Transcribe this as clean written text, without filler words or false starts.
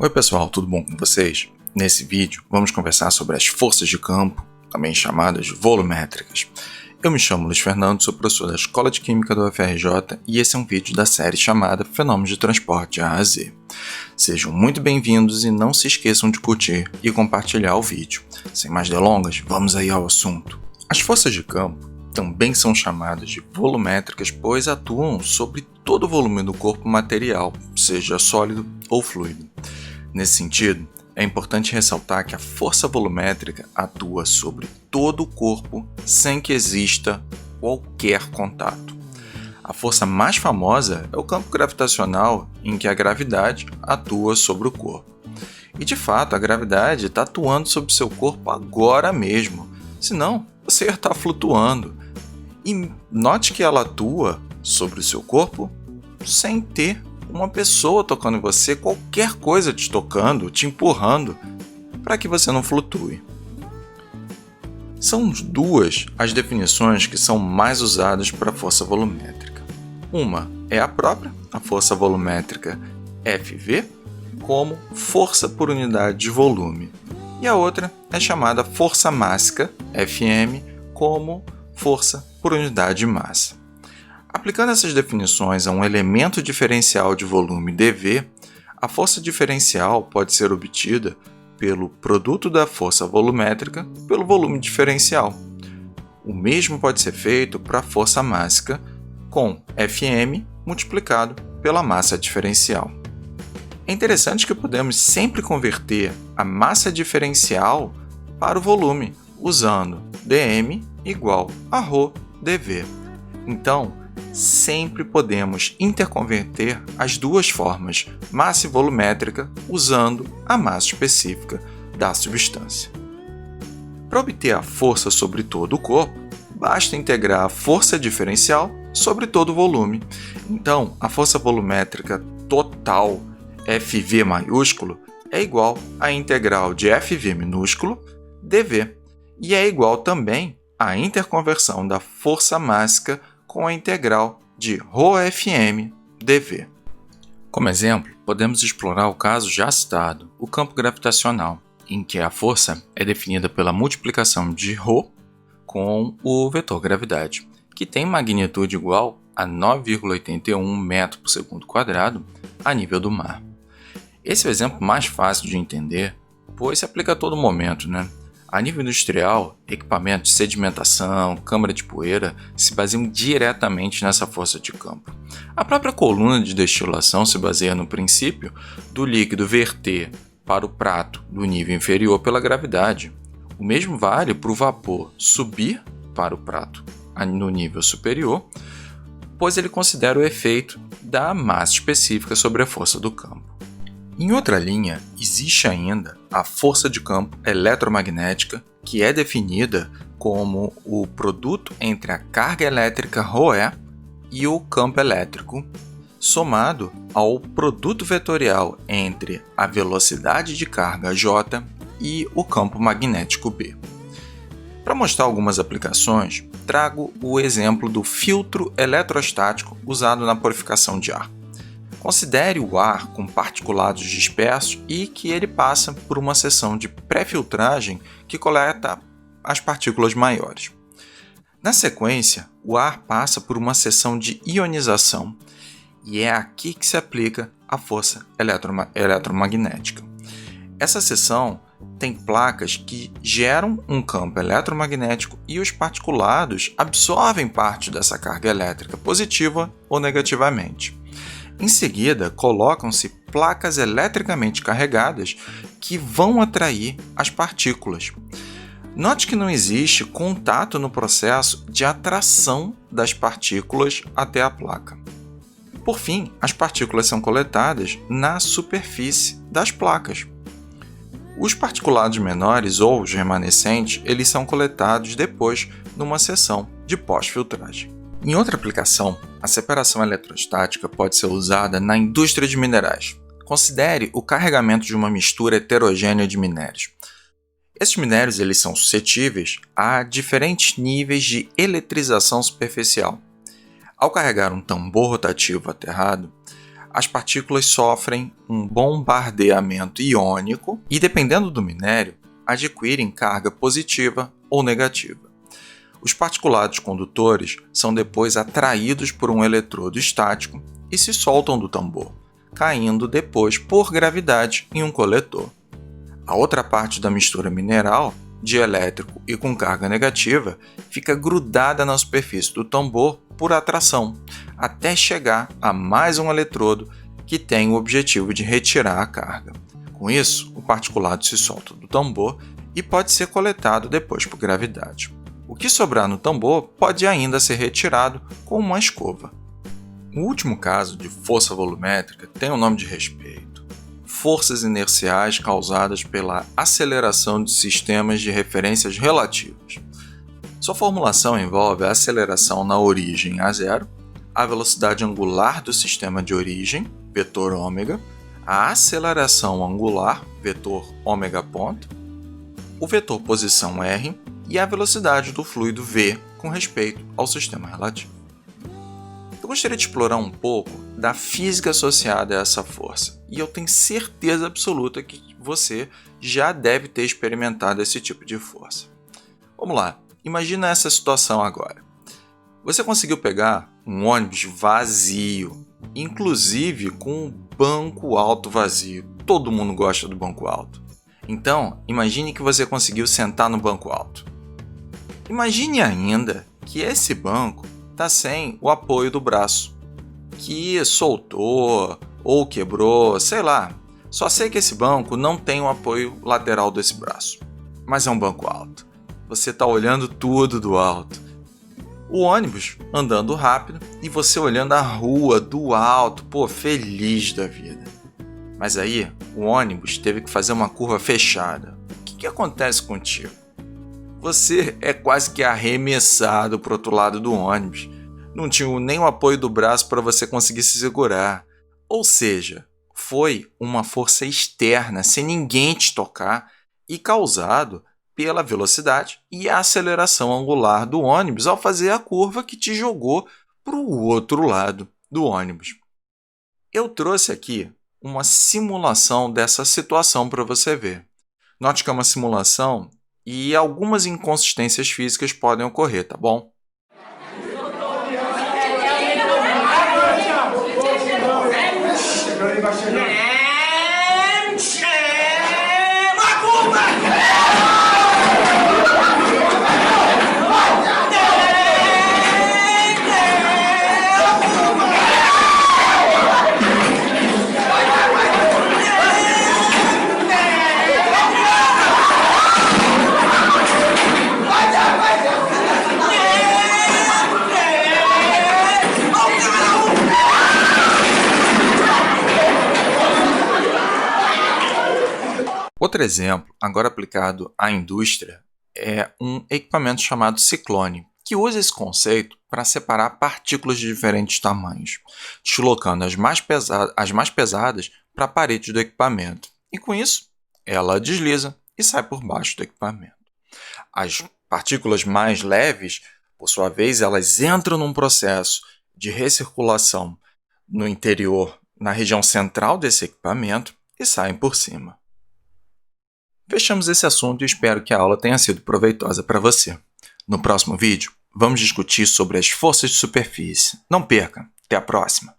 Oi pessoal, tudo bom com vocês? Nesse vídeo vamos conversar sobre as forças de campo, também chamadas volumétricas. Eu me chamo Luiz Fernando, sou professor da Escola de Química do UFRJ e esse é um vídeo da série chamada Fenômenos de Transporte A a Z. Sejam muito bem-vindos e não se esqueçam de curtir e compartilhar o vídeo. Sem mais delongas, vamos aí ao assunto. As forças de campo também são chamadas de volumétricas, pois atuam sobre todo o volume do corpo material, seja sólido ou fluido. Nesse sentido, é importante ressaltar que a força volumétrica atua sobre todo o corpo sem que exista qualquer contato. A força mais famosa é o campo gravitacional, em que a gravidade atua sobre o corpo. E de fato, a gravidade está atuando sobre seu corpo agora mesmo, senão você ia estar flutuando. E note que ela atua sobre o seu corpo sem ter uma pessoa tocando em você, qualquer coisa te tocando, te empurrando, para que você não flutue. São duas as definições que são mais usadas para a força volumétrica. Uma é a própria, a força volumétrica FV, como força por unidade de volume. E a outra é chamada força mássica, FM, como força por unidade de massa. Aplicando essas definições a um elemento diferencial de volume dV, a força diferencial pode ser obtida pelo produto da força volumétrica pelo volume diferencial. O mesmo pode ser feito para a força mássica com Fm multiplicado pela massa diferencial. É interessante que podemos sempre converter a massa diferencial para o volume, usando dm igual a ρ dV. Então, sempre podemos interconverter as duas formas, massa e volumétrica, usando a massa específica da substância. Para obter a força sobre todo o corpo, basta integrar a força diferencial sobre todo o volume. Então, a força volumétrica total, FV maiúsculo, é igual à integral de FV minúsculo, dV, e é igual também à interconversão da força mássica com a integral de ρfm dV. Como exemplo, podemos explorar o caso já citado, o campo gravitacional, em que a força é definida pela multiplicação de ρ com o vetor gravidade, que tem magnitude igual a 9,81 metros por segundo quadrado a nível do mar. Esse é o exemplo mais fácil de entender, pois se aplica a todo momento, A nível industrial, equipamentos de sedimentação, câmara de poeira se baseiam diretamente nessa força de campo. A própria coluna de destilação se baseia no princípio do líquido verter para o prato do nível inferior pela gravidade. O mesmo vale para o vapor subir para o prato no nível superior, pois ele considera o efeito da massa específica sobre a força do campo. Em outra linha, existe ainda a força de campo eletromagnética, que é definida como o produto entre a carga elétrica ρe e o campo elétrico, somado ao produto vetorial entre a velocidade de carga J e o campo magnético B. Para mostrar algumas aplicações, trago o exemplo do filtro eletrostático usado na purificação de ar. Considere o ar com particulados dispersos e que ele passa por uma seção de pré-filtragem que coleta as partículas maiores. Na sequência, o ar passa por uma seção de ionização e é aqui que se aplica a força eletromagnética. Essa seção tem placas que geram um campo eletromagnético e os particulados absorvem parte dessa carga elétrica, positiva ou negativamente. Em seguida, colocam-se placas eletricamente carregadas que vão atrair as partículas. Note que não existe contato no processo de atração das partículas até a placa. Por fim, as partículas são coletadas na superfície das placas. Os particulados menores ou os remanescentes, eles são coletados depois numa seção de pós-filtragem. Em outra aplicação, a separação eletrostática pode ser usada na indústria de minerais. Considere o carregamento de uma mistura heterogênea de minérios. Esses minérios eles são suscetíveis a diferentes níveis de eletrização superficial. Ao carregar um tambor rotativo aterrado, as partículas sofrem um bombardeamento iônico e, dependendo do minério, adquirem carga positiva ou negativa. Os particulados condutores são depois atraídos por um eletrodo estático e se soltam do tambor, caindo depois por gravidade em um coletor. A outra parte da mistura mineral, dielétrico e com carga negativa, fica grudada na superfície do tambor por atração, até chegar a mais um eletrodo que tem o objetivo de retirar a carga. Com isso, o particulado se solta do tambor e pode ser coletado depois por gravidade. O que sobrar no tambor pode ainda ser retirado com uma escova. O último caso de força volumétrica tem um nome de respeito: forças inerciais causadas pela aceleração de sistemas de referências relativas. Sua formulação envolve a aceleração na origem a0, a velocidade angular do sistema de origem, vetor ômega, a aceleração angular, vetor ômega ponto, o vetor posição r e a velocidade do fluido v com respeito ao sistema relativo. Eu gostaria de explorar um pouco da física associada a essa força, e eu tenho certeza absoluta que você já deve ter experimentado esse tipo de força. Vamos lá, imagina essa situação agora. Você conseguiu pegar um ônibus vazio, inclusive com um banco alto vazio. Todo mundo gosta do banco alto. Então, imagine que você conseguiu sentar no banco alto. Imagine ainda que esse banco está sem o apoio do braço, que soltou ou quebrou, sei lá. Só sei que esse banco não tem o apoio lateral desse braço, mas é um banco alto. Você está olhando tudo do alto. O ônibus andando rápido e você olhando a rua do alto, feliz da vida. Mas aí, o ônibus teve que fazer uma curva fechada. O que acontece contigo? Você é quase que arremessado para o outro lado do ônibus. Não tinha nem o apoio do braço para você conseguir se segurar. Ou seja, foi uma força externa, sem ninguém te tocar, e causado pela velocidade e a aceleração angular do ônibus ao fazer a curva que te jogou para o outro lado do ônibus. Eu trouxe aqui uma simulação dessa situação para você ver. Note que é uma simulação e algumas inconsistências físicas podem ocorrer, tá bom? Outro exemplo, agora aplicado à indústria, é um equipamento chamado ciclone, que usa esse conceito para separar partículas de diferentes tamanhos, deslocando as mais pesadas para a parede do equipamento. E com isso, ela desliza e sai por baixo do equipamento. As partículas mais leves, por sua vez, elas entram num processo de recirculação no interior, na região central desse equipamento, e saem por cima. Fechamos esse assunto e espero que a aula tenha sido proveitosa para você. No próximo vídeo, vamos discutir sobre as forças de superfície. Não perca! Até a próxima!